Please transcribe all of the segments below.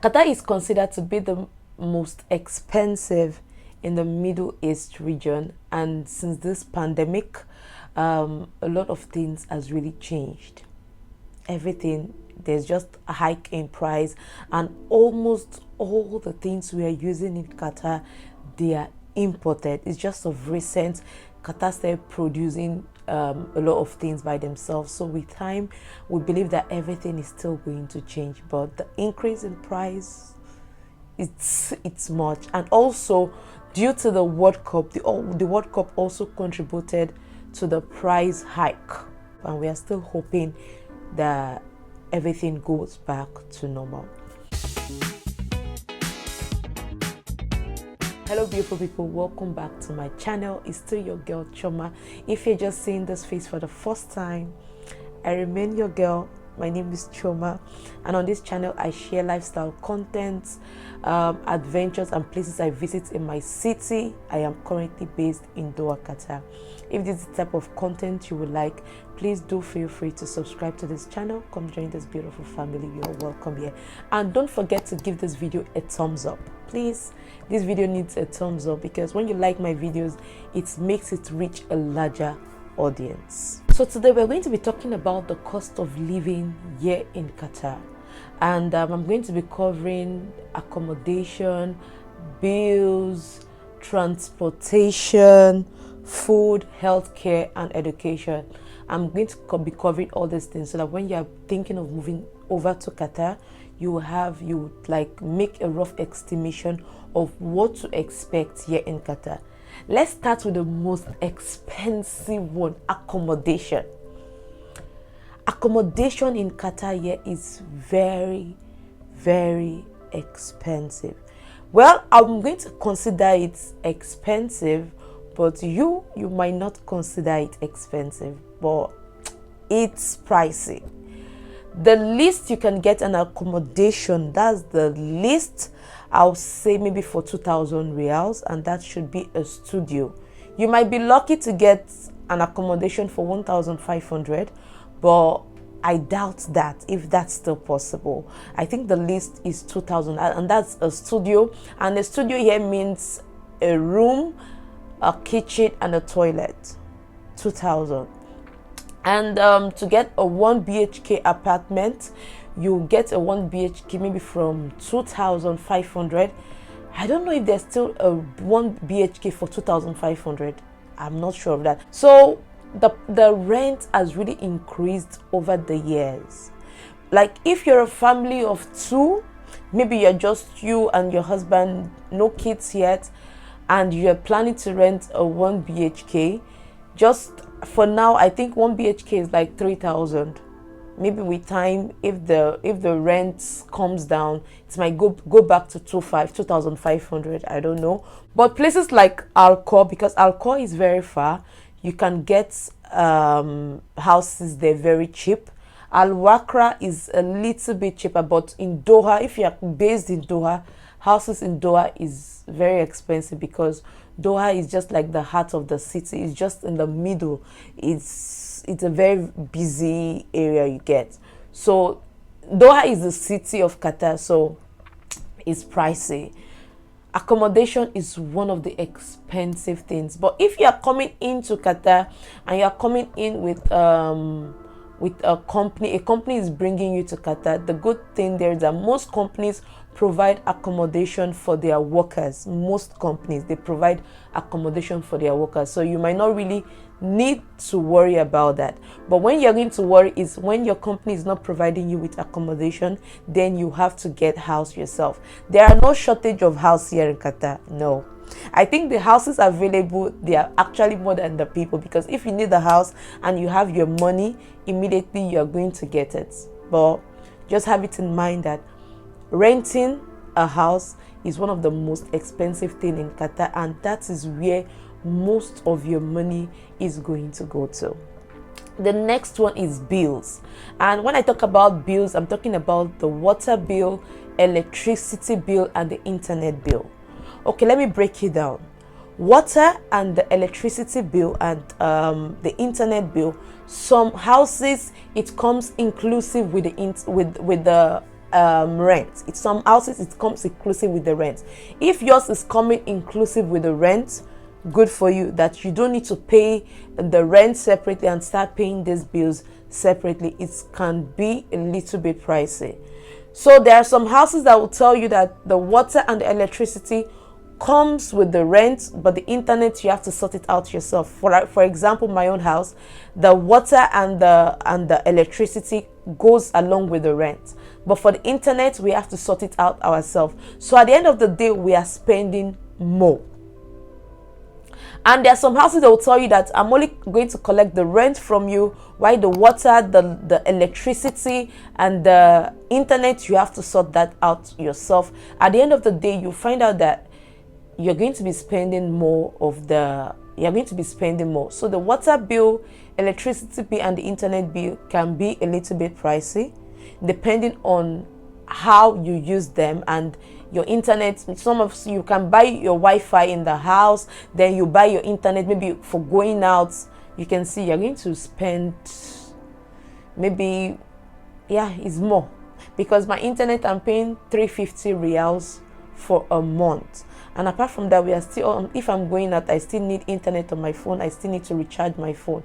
Qatar is considered to be the most expensive in the Middle East region, and since this pandemic, a lot of things has really changed. Everything, there's just a hike in price, and almost all the things we are using in Qatar, they are imported. It's just of recent Qatar started producing a lot of things by themselves. So with time, we believe that everything is still going to change, but the increase in price, it's much. And also due to the World Cup, the World Cup also contributed to the price hike, and we are still hoping that everything goes back to normal. Hello beautiful people, welcome back to my channel. It's still your girl Shioma. If you're just seeing this face for the first time, I remain your girl. My name is Shioma, and on this channel I share lifestyle content, adventures and places I visit in my city. I am currently based in Doha, Qatar. If this is the type of content you would like, please do feel free to subscribe to this channel. Come join this beautiful family. You're welcome here, and don't forget to give this video a thumbs up. Please, this video needs a thumbs up, because when you like my videos, it makes it reach a larger audience. So today we're going to be talking about the cost of living here in Qatar, and I'm going to be covering accommodation, bills, transportation, food, healthcare, and education. I'm going to be covering all these things so that when you're thinking of moving over to Qatar, you like make a rough estimation of what to expect here in Qatar. Let's start with the most expensive one: accommodation. Accommodation in Qatar here is very, very expensive. Well, I'm going to consider it expensive, but you might not consider it expensive, but it's pricey. The least you can get an accommodation, that's the least, I'll say maybe for 2,000 reals, and that should be a studio. You might be lucky to get an accommodation for 1,500, but I doubt that, if that's still possible. I think the least is 2,000, and that's a studio. And a studio here means a room, a kitchen, and a toilet. 2,000. And to get a 1 BHK apartment, you get a 1 BHK maybe from 2,500. I don't know if there's still a 1 BHK for 2,500. I'm not sure of that. So the rent has really increased over the years. Like if you're a family of 2, maybe you're just you and your husband, no kids yet, and you're planning to rent a 1 BHK, just for now, I think 1 BHK is like 3,000. Maybe with time, if the rent comes down, it might go back to 2,500. I don't know. But places like Alcor, because Alcor is very far, you can get houses there very cheap. Al Wakra is a little bit cheaper, but in Doha, if you are based in Doha, houses in Doha is very expensive, because Doha is just like the heart of the city. It's just in the middle. It's a very busy area you get. So Doha is the city of Qatar, so it's pricey. Accommodation is one of the expensive things. But if you are coming into Qatar and you are coming in with a company is bringing you to Qatar, the good thing there is that most companies provide accommodation for their workers. Most companies, they provide accommodation for their workers, so you might not really need to worry about that. But when you're going to worry is when your company is not providing you with accommodation, then you have to get house yourself. There are no shortage of house here in Qatar. No, I think the houses available, they are actually more than the people, because if you need a house and you have your money, immediately you are going to get it. But just have it in mind that renting a house is one of the most expensive things in Qatar, and that is where most of your money is going to go to. The next one is bills, and when I talk about bills, I'm talking about the water bill, electricity bill, and the internet bill. Okay, let me break it down. Water and the electricity bill and the internet bill, some houses it comes inclusive with the rent. It's some houses it comes inclusive with the rent. If yours is coming inclusive with the rent, good for you, that you don't need to pay the rent separately and start paying these bills separately. It can be a little bit pricey. So there are some houses that will tell you that the water and the electricity comes with the rent, but the internet you have to sort it out yourself. For example, my own house, the water and the electricity goes along with the rent, but for the internet we have to sort it out ourselves. So at the end of the day, we are spending more. And there are some houses that will tell you that I'm only going to collect the rent from you, while the water, the electricity, and the internet, you have to sort that out yourself. At the end of the day, you find out that you're going to be spending more. So the water bill, electricity bill, and the internet bill can be a little bit pricey, depending on how you use them. And your internet, some of you can buy your Wi-Fi in the house, then you buy your internet maybe for going out. You can see you're going to spend maybe, it's more, because my internet I'm paying 350 reals for a month. And apart from that, we are still, if I'm going out, I still need internet on my phone. I still need to recharge my phone.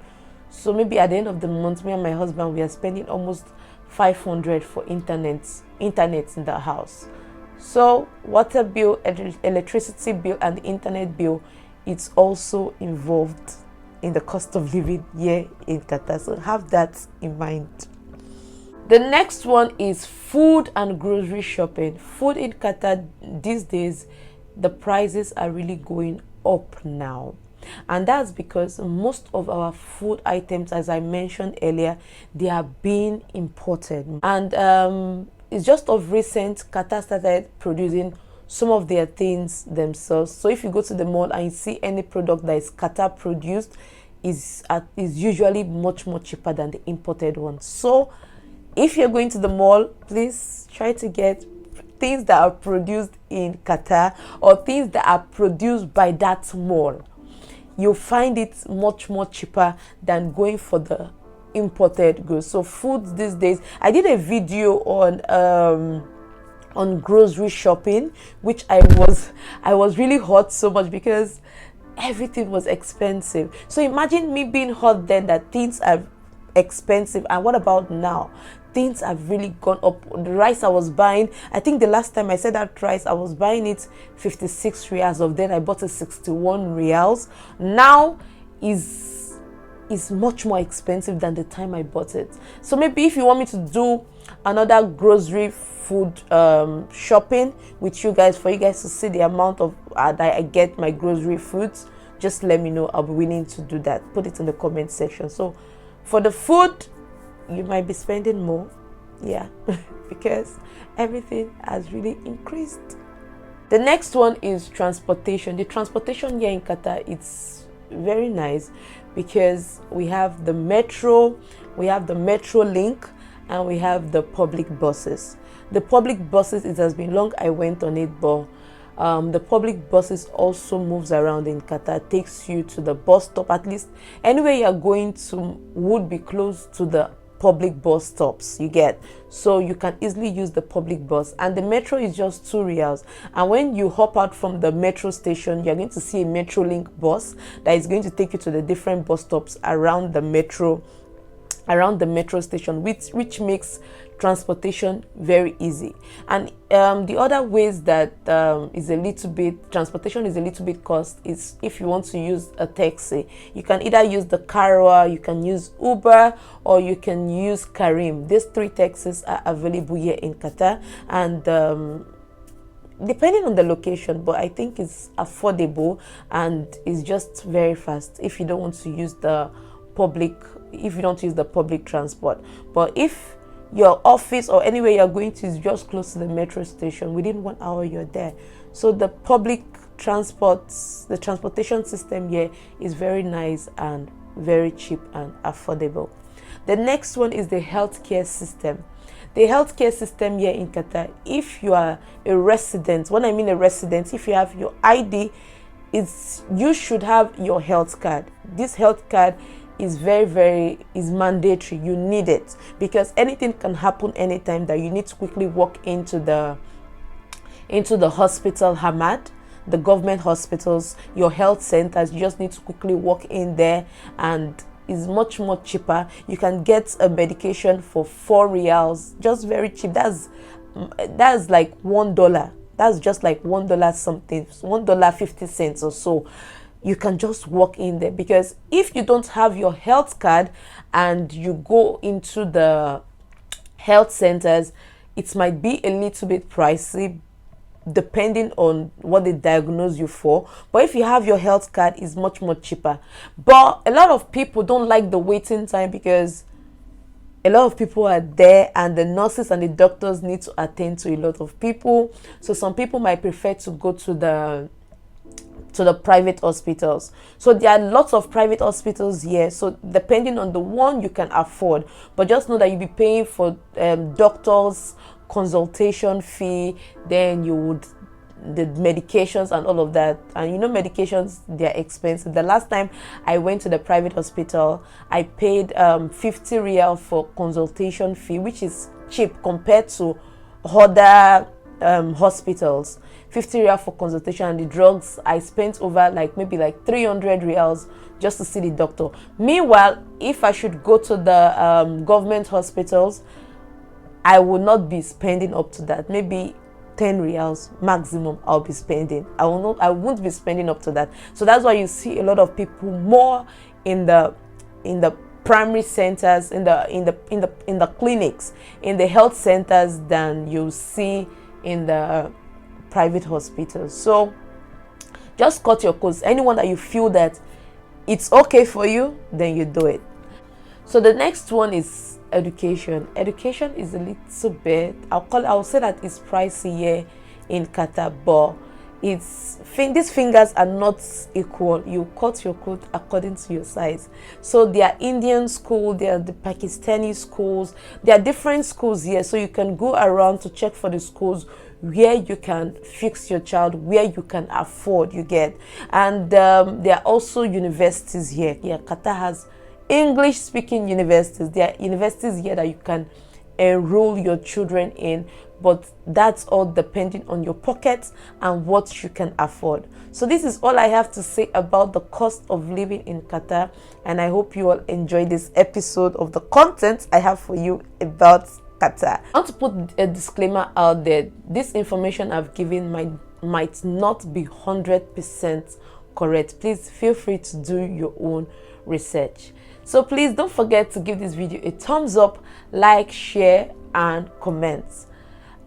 So maybe at the end of the month, me and my husband, we are spending almost 500 for internet in the house. So water bill, electricity bill, and the internet bill, it's also involved in the cost of living here in Qatar. So have that in mind. The next one is food and grocery shopping. Food in Qatar these days, the prices are really going up now. And that's because most of our food items, as I mentioned earlier, they are being imported. And it's just of recent, Qatar started producing some of their things themselves. So if you go to the mall and you see any product that is Qatar produced, is usually much more cheaper than the imported one. So if you're going to the mall, please try to get things that are produced in Qatar, or things that are produced by that mall. You'll find it much more cheaper than going for the imported goods. So foods these days, I did a video on grocery shopping, which I was really hot so much because everything was expensive. So imagine me being hot then, that things are expensive. And what about now? Things have really gone up. The rice I was buying, I think the last time I said that rice, I was buying it 56 reals. Of then I bought it 61 reals. Now is much more expensive than the time I bought it. So maybe if you want me to do another grocery food shopping with you guys, for you guys to see the amount of that I get my grocery foods, just let me know. I'll be willing to do that. Put it in the comment section. So for the food, you might be spending more, because everything has really increased. The next one is transportation. The transportation here in Qatar, it's very nice because we have the metro, link, and we have the public buses. The public buses, it has been long I went on it, but the public buses also moves around in Qatar, takes you to the bus stop. At least anywhere you're going to would be close to the public bus stops, you get. So you can easily use the public bus, and the metro is just 2 reals. And when you hop out from the metro station, you're going to see a metro link bus that is going to take you to the different bus stops around the metro station, which makes transportation very easy. And the other ways that transportation is a little bit cost is if you want to use a taxi. You can either use the Carwa, you can use Uber, or you can use Karim. These 3 taxis are available here in Qatar, and depending on the location, but I think it's affordable and it's just very fast if you don't want to use the public transport. But if your office or anywhere you're going to is just close to the metro station, within 1 hour you're there. So the transportation system here is very nice and very cheap and affordable. The next one is the healthcare system. The healthcare system here in Qatar, if you are a resident, when I mean a resident, if you have your ID, you should have your health card. This health card is is mandatory. You need it because anything can happen anytime that you need to quickly walk into the hospital, Hamad, the government hospitals, your health centers. You just need to quickly walk in there, and it's much more cheaper. You can get a medication for 4 reals, just very cheap. That's like $1. That's just like $1 something, $1.50 or so. You can just walk in there, because if you don't have your health card and you go into the health centers, it might be a little bit pricey depending on what they diagnose you for. But if you have your health card, it's much more cheaper. But a lot of people don't like the waiting time, because a lot of people are there and the nurses and the doctors need to attend to a lot of people. So some people might prefer to go to the private hospitals. So there are lots of private hospitals here, so depending on the one you can afford. But just know that you'll be paying for doctors consultation fee, then you would the medications and all of that. And you know, medications, they're expensive. The last time I went to the private hospital, I paid 50 real for consultation fee, which is cheap compared to other hospitals. 50 real for consultation, and the drugs I spent over maybe 300 reals just to see the doctor. Meanwhile, if I should go to the government hospitals, I will not be spending up to that. Maybe 10 reals maximum I'll be spending. I won't be spending up to that. So that's why you see a lot of people more in the primary centers, in the clinics, in the health centers, than you see in the private hospitals. So just cut your costs. Anyone that you feel that it's okay for you, then you do it. So the next one is education. Education is a little bit, I'll say that it's pricey here in Qatar, but these fingers are not equal. You cut your coat according to your size. So there are Indian schools, there are the Pakistani schools, there are different schools here. So you can go around to check for the schools where you can fix your child, where you can afford, you get. And there are also universities here. Yeah, Qatar has English speaking universities. There are universities here that you can enroll your children in, but that's all depending on your pocket and what you can afford. So this is all I have to say about the cost of living in Qatar, and I hope you all enjoyed this episode of the content I have for you about Qatar. I want to put a disclaimer out there. This information I've given might not be 100% correct. Please feel free to do your own research. So please don't forget to give this video a thumbs up, like, share, and comment.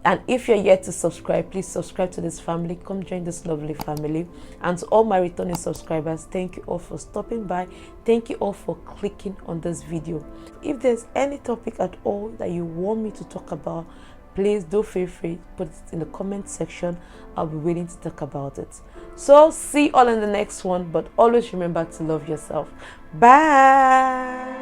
And if you're yet to subscribe, please subscribe to this family. Come join this lovely family. And to all my returning subscribers, thank you all for stopping by. Thank you all for clicking on this video. If there's any topic at all that you want me to talk about, please do feel free to put it in the comment section. I'll be willing to talk about it. So see you all in the next one, but always remember to love yourself. Bye.